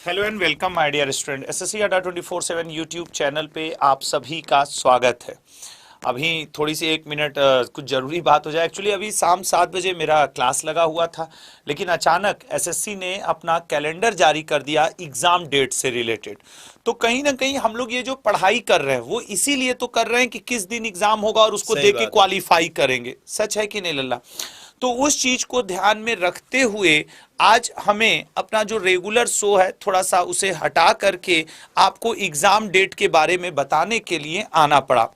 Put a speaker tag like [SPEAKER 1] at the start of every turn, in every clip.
[SPEAKER 1] Hello and welcome my dear student. SSC Adda 24/7 YouTube channel पे आप सभी का स्वागत है। अभी थोड़ी सी 1 मिनट कुछ ज़रूरी बात हो जाए। एक्चुअली अभी शाम 7 बजे मेरा क्लास लगा हुआ था, लेकिन अचानक एसएससी ने अपना कैलेंडर जारी कर दिया एग्ज़ाम डेट से रिलेटेड। तो कहीं ना कहीं हम लोग ये जो पढ़ाई कर रहे हैं वो इसीलिए तो कर रहे हैं कि किस दिन एग्ज़ाम होगा और उसको दे के क्वालिफाई करेंगे। सच है कि नहीं लल्ला? तो उस चीज को ध्यान में रखते हुए आज हमें अपना जो रेगुलर शो है थोड़ा सा उसे हटा करके आपको एग्जाम डेट के बारे में बताने के लिए आना पड़ा।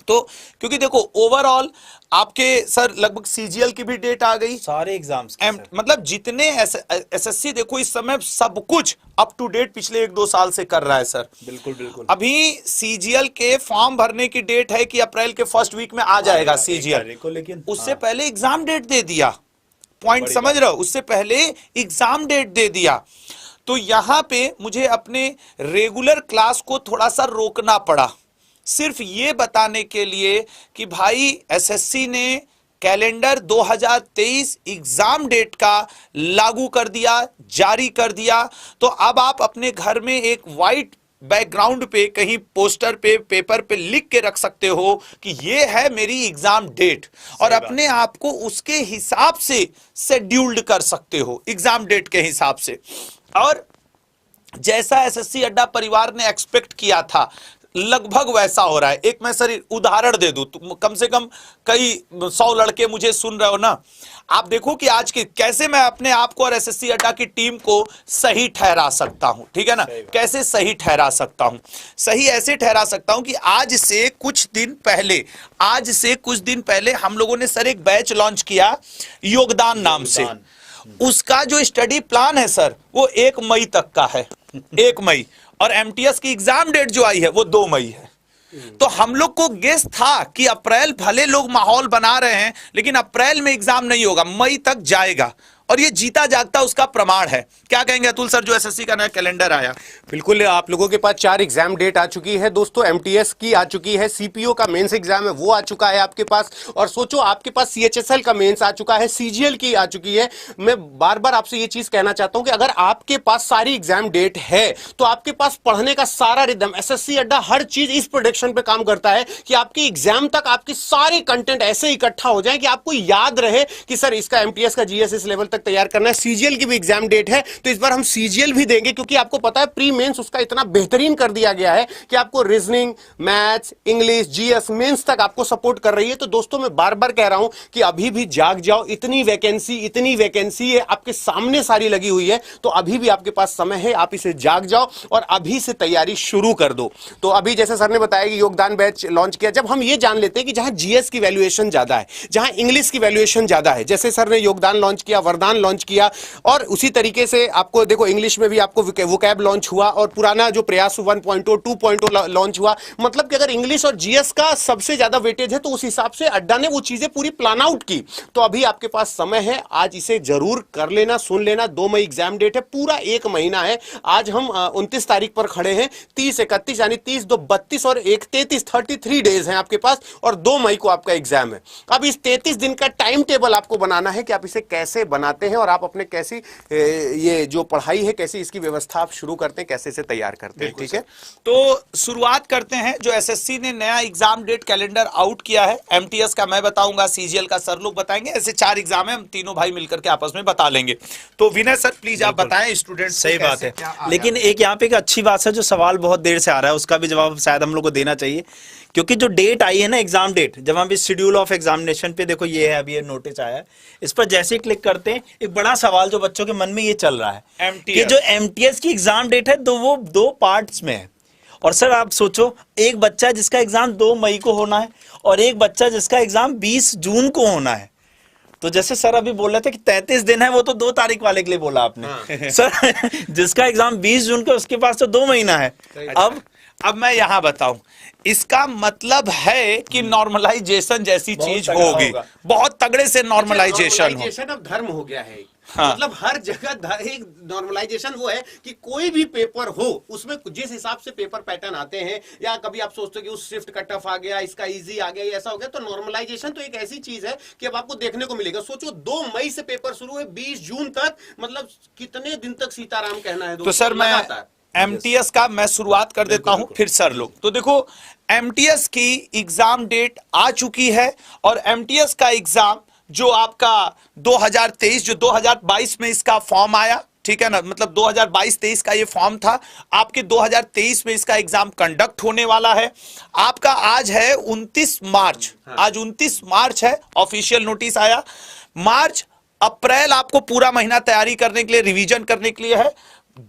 [SPEAKER 1] तो क्योंकि देखो ओवरऑल आपके सर लगभग सीजीएल की भी डेट आ गई,
[SPEAKER 2] सारे एग्जाम्स
[SPEAKER 1] मतलब जितने एसएससी देखो इस समय सब कुछ अप टू डेट पिछले 1-2 साल से कर रहा है सर।
[SPEAKER 2] बिल्कुल बिल्कुल।
[SPEAKER 1] अभी सीजीएल के फॉर्म भरने की डेट है कि अप्रैल के फर्स्ट वीक में आ जाएगा सीजीएल,
[SPEAKER 2] लेकिन
[SPEAKER 1] उससे पहले एग्जाम डेट दे दिया। पॉइंट समझ रहे हो? उससे पहले एग्जाम डेट दे दिया। तो यहां पे मुझे अपने रेगुलर क्लास को थोड़ा सा रोकना पड़ा, सिर्फ ये बताने के लिए कि भाई एसएससी ने कैलेंडर 2023 एग्जाम डेट का लागू कर दिया, जारी कर दिया। तो अब आप अपने घर में एक वाइट बैकग्राउंड पे कहीं पोस्टर पे पेपर पे लिख के रख सकते हो कि ये है मेरी एग्जाम डेट, और अपने आप को उसके हिसाब से शेड्यूल्ड कर सकते हो एग्जाम डेट के हिसाब से। और जैसा एसएससी अड्डा परिवार ने एक्सपेक्ट किया था लगभग वैसा हो रहा है। एक मैं सर उदाहरण दे दूं, कम से कम कई 100 लड़के मुझे सुन रहे हो ना, आप देखो कि आज के कैसे मैं अपने आप को और एसएससी अड्डा की टीम को सही ठहरा सकता हूं। ठीक है ना? कैसे सही ठहरा सकता हूं? सही ऐसे ठहरा सकता हूं कि आज से कुछ दिन पहले हम लोगों ने सर एक बैच लॉन्च किया योगदान नाम से। उसका जो स्टडी प्लान है सर वो 1 मई तक का है, 1 मई, और एमटीएस की एग्जाम डेट जो आई है वो 2 मई है। तो हम लोग को गेस था कि अप्रैल भले लोग माहौल बना रहे हैं लेकिन अप्रैल में एग्जाम नहीं होगा, मई तक जाएगा, और ये जीता जागता उसका प्रमाण है। क्या कहेंगे अतुल सर, जो एसएससी का नया कैलेंडर आया?
[SPEAKER 3] बिल्कुल, आप लोगों के पास 4 एग्जाम डेट आ चुकी है दोस्तों। एमटीएस की आ चुकी है, सीपीओ का मेंस एग्जाम है वो आ चुका है आपके पास, और सोचो आपके पास सीएचएसएल का मेंस आ चुका है, सीजीएल की आ चुकी है। मैं बार बार आपसे ये चीज कहना चाहता हूं कि अगर आपके पास सारी एग्जाम डेट है तो आपके पास पढ़ने का सारा रिदम, एसएससी अड्डा हर चीज इस प्रोडक्शन पे काम करता है कि आपकी एग्जाम तक आपके सारे कंटेंट ऐसे इकट्ठा हो जाए कि आपको याद रहे कि सर इसका एमटीएस का जीएस इस लेवल तक तैयार करना है। सीजीएल की भी एग्जाम डेट है, तो इस बार हम सीजीएल भी देंगे, क्योंकि आपको पता है प्री मेंस उसका इतना बेहतरीन कर दिया गया है कि आपको reasoning, maths, English, GS mains तक आपको सपोर्ट कर रही है। तो दोस्तों मैं बार बार कह रहा हूं कि अभी भी जाग जाओ, इतनी वैकेंसी है आपके सामने सारी लगी हुई है, तो अभी भी आपके पास समय है, आप इसे जाग जाओ और अभी से तैयारी शुरू कर दो। तो अभी जैसे सर ने बताया कि योगदान बैच लॉन्च किया, जब हम ये जान लेते हैं कि जहां जीएस की वैल्यूएशन ज्यादा है, जहां इंग्लिश की वैल्यूएशन ज्यादा है, जैसे सर ने योगदान लॉन्च किया, वरदान लॉन्च किया, और उसी तरीके से आपको देखो इंग्लिश में भी आपको वोकैब लॉन्च हुआ, और पुराना जो प्रयास 1.0 2.0 लॉन्च हुआ। मतलब कि अगर इंग्लिश और जीएस का सबसे ज्यादा वेटेज है तो उस हिसाब से अड्डा ने वो चीजें पूरी प्लान आउट की। तो अभी आपके पास समय है, आज इसे जरूर कर लेना, सुन लेना। 2 मई एग्जाम डेट है, पूरा 1 महीना है। आज हम 29 तारीख पर खड़े हैं, 30 31 यानी 30 2 32 और 1 33 33 डेज हैं आपके पास, और 2 मई को आपका एग्जाम है। अब इस 33 दिन का टाइम टेबल आपको बनाना है कि आप इसे कैसे बनाते हैं और आप अपने कैसी ये जो पढ़ाई है कैसी इसकी व्यवस्था आप शुरू करते हैं, कैसे इसे तैयार करते हैं। ठीक है,
[SPEAKER 1] तो शुरुआत करते हैं। जो एसएससी ने नया एग्जाम डेट कैलेंडर आउट किया है, एमटीएस का मैं बताऊंगा, सीजीएल का सर लोग बताएंगे, ऐसे 4 एग्जाम है, हम तीनों भाई मिलकर के आपस में बता लेंगे। तो विनय सर प्लीज आप बताएं स्टूडेंट।
[SPEAKER 2] सही बात है, लेकिन एक यहाँ पे एक अच्छी बात है, जो सवाल बहुत देर से आ रहा है उसका भी जवाब शायद हम लोग को देना चाहिए, क्योंकि जो डेट आई है ना एग्जाम डेट, जब हम इस शेड्यूल ऑफ एग्जामिनेशन पे देखो ये है, अभी ये नोटिस आया है, इस पर जैसे ही क्लिक करते हैं एक बड़ा सवाल जो बच्चों के मन में ये चल रहा है कि जो एमटीएस की एग्जाम डेट है तो वो 2 पार्ट्स में है। और सर आप सोचो, एक बच्चा जिसका एग्जाम 2 मई को होना है और एक बच्चा जिसका एग्जाम 20 जून को होना है। तो जैसे सर अभी बोल रहे थे कि 33 दिन है, वो तो 2 तारीख वाले के लिए बोला आपने। हाँ। सर जिसका एग्जाम 20 जून को उसके पास तो 2 महीना है।
[SPEAKER 1] अब मैं यहां बताऊं, इसका मतलब है कि नॉर्मलाइजेशन जैसी चीज
[SPEAKER 3] तगड़ा
[SPEAKER 1] होगी,
[SPEAKER 3] होगा।
[SPEAKER 1] बहुत तगड़े से नॉर्मलाइजेशन हो।
[SPEAKER 3] नॉर्मलाइजेशन अब धर्म हो गया है।
[SPEAKER 1] हाँ।
[SPEAKER 3] मतलब हर जगह एक नॉर्मलाइजेशन वो है कि कोई भी पेपर हो उसमें जिस हिसाब से पेपर पैटर्न आते हैं, या कभी आप सोचते हो कि उस शिफ्ट का टफ आ गया, इसका इजी आ गया, ऐसा हो गया, तो नॉर्मलाइजेशन तो एक ऐसी चीज है कि अब आपको देखने को मिलेगा। सोचो 2 मई से पेपर शुरू है, 20 जून तक, मतलब कितने दिन तक सीताराम कहना है
[SPEAKER 1] तो सर मैं
[SPEAKER 3] लगातार।
[SPEAKER 1] एमटीएस का मैं शुरुआत कर देता हूं, फिर सर लोग। तो देखो, एमटीएस की एग्जाम डेट आ चुकी है, और एमटीएस का एग्जाम जो आपका 2023, जो 2022 में इसका फॉर्म आया, ठीक है ना, मतलब 2022-23 का ये फॉर्म था, आपके 2023 में इसका एग्जाम कंडक्ट होने वाला है। आपका आज है 29 मार्च, आज 29 मार्च है, ऑफिशियल नोटिस आया। मार्च अप्रैल आपको पूरा महीना तैयारी करने के लिए, रिवीजन करने के लिए है।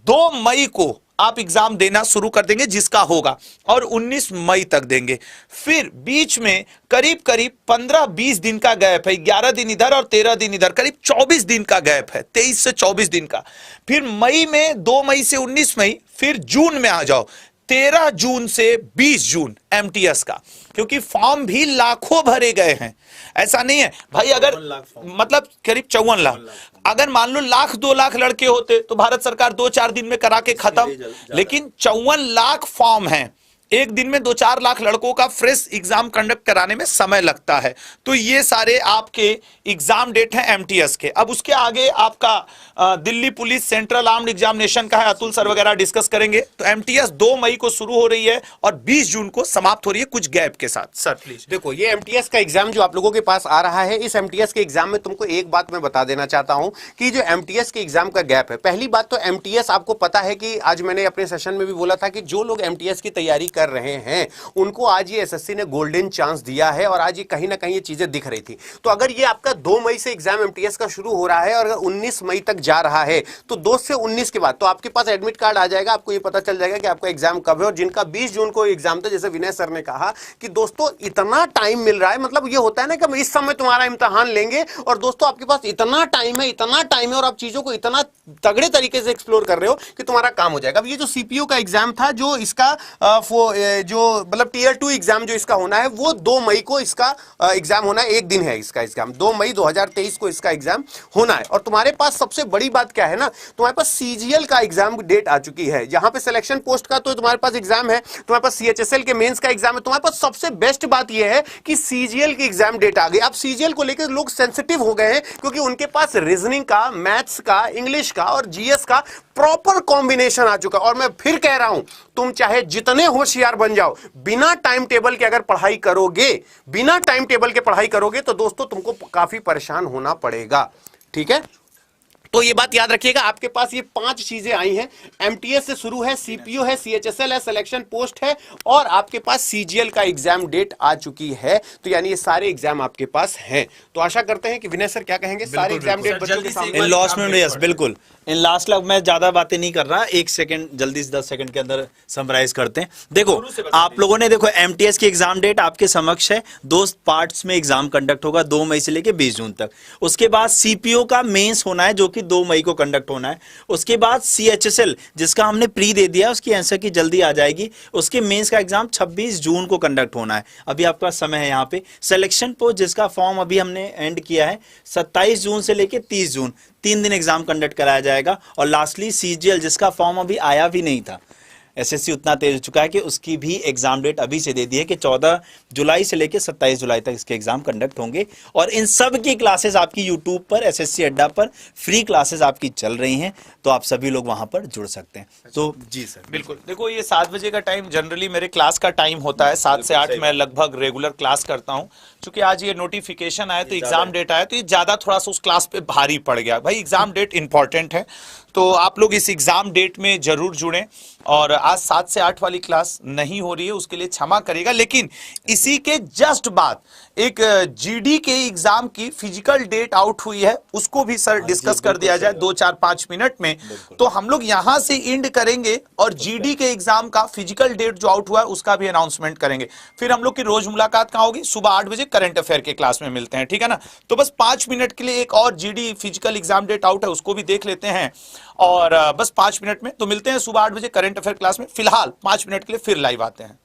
[SPEAKER 1] 2 मई को आप एग्जाम देना शुरू कर देंगे जिसका होगा, और 19 मई तक देंगे। फिर बीच में करीब करीब 15-20 दिन का गैप है, 11 दिन इधर और 13 दिन इधर, करीब 24 दिन का गैप है, 23 से 24 दिन का। फिर मई में 2 मई से 19 मई, फिर जून में आ जाओ 13 जून से 20 जून एमटीएस का, क्योंकि फॉर्म भी लाखों भरे गए हैं। ऐसा नहीं है भाई, अगर मतलब करीब 54 लाख, अगर मान लो 1-2 लाख लड़के होते तो भारत सरकार 2-4 दिन में करा के खत्म, लेकिन 54 लाख फॉर्म हैं। एक दिन में 2-4 लाख लड़कों का फ्रेश एग्जाम कंडक्ट कराने में समय लगता है। तो ये सारे आपके एग्जाम डेट हैं एमटीएस के। अब उसके आगे आपका Delhi police central armed examination का है, अतुल सर वगैरह डिस्कस करेंगे। तो एमटीएस 2 मई को शुरू हो रही है और 20 जून को समाप्त हो रही है, कुछ गैप के साथ। Sir please.
[SPEAKER 3] देखो, ये एमटीएस का एग्जाम जो आप लोगों के पास आ रहा है, इस एमटीएस के एग्जाम में तुमको एक बात मैं बता देना चाहता हूं कि जो एमटीएस के एग्जाम का गैप है, पहली बात तो एमटीएस आपको पता है कि आज मैंने अपने सेशन में भी बोला था कि जो लोग एमटीएस की तैयारी कर रहे हैं उनको आज ये एसएससी ने गोल्डन चांस दिया है, और आज ये कहीं ना कहीं ये चीजें दिख रही थी। तो अगर ये आपका 2 मई से एग्जाम एमटीएस का शुरू हो रहा है और अगर 19 मई तक जा रहा है, तो 2 से 19 के बाद तो आपके पास एडमिट कार्ड आ जाएगा, आपको ये पता चल जाएगा कि आपका एग्जाम कब है। और जिनका 20 जून को एग्जाम था, जैसे विनय सर ने कहा कि दोस्तों इतना टाइम मिल रहा है, मतलब ये होता है ना कि हम इस समय तुम्हारा इम्तिहान लेंगे, और दोस्तों आपके पास इतना टाइम है, इतना टाइम है, और आप चीजों को इतना तगड़े तरीके से एक्सप्लोर कर रहे हो कि तुम्हारा काम हो जाएगा। अब ये जो सीपीयू का एग्जाम था, जो इसका जो मतलब टीयर 2 एग्जाम जो इसका होना है, वो 2 मई को इसका एग्जाम होना है। एक दिन है इसका एग्जाम, 2 मई 2023 को इसका एग्जाम होना है। और तुम्हारे पास सबसे बड़ी बात क्या है ना, तुम्हारे पास सीजीएल का एग्जाम डेट आ चुकी है। यहां पे सिलेक्शन पोस्ट का तो तुम्हारे पास एग्जाम है, तुम्हारे पास सीएचएसएल के मेंस का एग्जाम है। तुम्हारे पास सबसे बेस्ट बात यह है कि सीजीएल की एग्जाम डेट आ गई। अब सीजीएल को लेकर लोग सेंसिटिव हो गए हैं, क्योंकि उनके पास रीजनिंग का, मैथ्स का, इंग्लिश का और जीएस का प्रॉपर कॉम्बिनेशन आ चुका। और मैं फिर कह रहा हूं, तुम चाहे जितने होशियार बन जाओ, बिना टाइम टेबल के अगर पढ़ाई करोगे, बिना टाइम टेबल के पढ़ाई करोगे, तो दोस्तों तुमको काफी परेशान होना पड़ेगा। ठीक है, तो ये बात याद रखिएगा। आपके पास ये 5 चीजें आई हैं। एमटीएस से शुरू है, सीपीयू है, सीएचएसएल है, सिलेक्शन पोस्ट है, और आपके पास सीजीएल का एग्जाम डेट आ चुकी है। तो यानी ये सारे एग्जाम आपके पास हैं। तो आशा करते हैं कि विनय सर क्या कहेंगे, सारे एग्जाम डेट बच्चों के सामने।
[SPEAKER 2] इन लास्ट में, यस बिल्कुल, इन लास्ट लग मैं ज्यादा बातें नहीं कर रहा, 1 सेकंड जल्दी से 10 सेकंड के अंदर समराइज करते हैं। देखो, आप लोगों ने देखो एमटीएस की एग्जाम डेट आपके समक्ष है। 2 पार्ट्स में एग्जाम कंडक्ट होगा, 2 मई से लेकर 20 जून तक। उसके बाद सीपीओ का मेंस होना है, जो कि 2 मई को कंडक्ट होना है। उसके बाद सीएचएसएल, जिसका हमने प्री दे दिया, उसकी आंसर की जल्दी आ जाएगी। उसके मेंस का एग्जाम 26 जून को कंडक्ट होना है। अभी आपका समय है यहाँ पे। सिलेक्शन पोस्ट, जिसका फॉर्म अभी हमने एंड किया है, 27 जून से लेकर 30 जून, 3 दिन एग्जाम कंडक्ट कराया जाएगा। और लास्टली सीजीएल, जिसका फॉर्म अभी आया भी नहीं था। एसएससी उतना तेज हो चुका है कि उसकी भी एग्जाम डेट अभी से दे दी है कि 14 जुलाई से लेकर 27 जुलाई तक इसके एग्जाम कंडक्ट होंगे। और इन सब की क्लासेस आपकी यूट्यूब पर, एसएससी अड्डा पर फ्री क्लासेस आपकी चल रही हैं, तो आप सभी लोग वहां पर जुड़ सकते हैं। तो जी सर,
[SPEAKER 1] बिल्कुल। देखो, ये 7 बजे का टाइम जनरली मेरे क्लास का टाइम होता है। 7 से 8 मैं लगभग रेगुलर क्लास करता हूँ। चूंकि आज ये नोटिफिकेशन आया, तो एग्जाम डेट आया, तो ये ज्यादा थोड़ा सा उस क्लास पे भारी पड़ गया। भाई एग्जाम डेट इंपॉर्टेंट है, तो आप लोग इस एग्जाम डेट में जरूर जुड़ें। और आज 7 से 8 वाली क्लास नहीं हो रही है, उसके लिए क्षमा करिएगा। लेकिन इसी के जस्ट बाद एक जीडी के एग्जाम की फिजिकल डेट आउट हुई है, उसको भी सर डिस्कस कर दिया जाए 2-4-5 मिनट में। तो हम लोग यहां से एंड करेंगे और जीडी के एग्जाम का फिजिकल डेट जो आउट हुआ है उसका भी अनाउंसमेंट करेंगे। फिर हम लोग की रोज मुलाकात कहां होगी? सुबह 8 बजे करंट अफेयर के क्लास में मिलते हैं, ठीक है ना। तो बस 5 मिनट के लिए एक और GD physical exam date out है, उसको भी देख लेते हैं। और बस 5 मिनट में तो मिलते हैं सुबह 8 बजे करंट अफेयर क्लास में। फिलहाल 5 मिनट के लिए फिर लाइव आते हैं।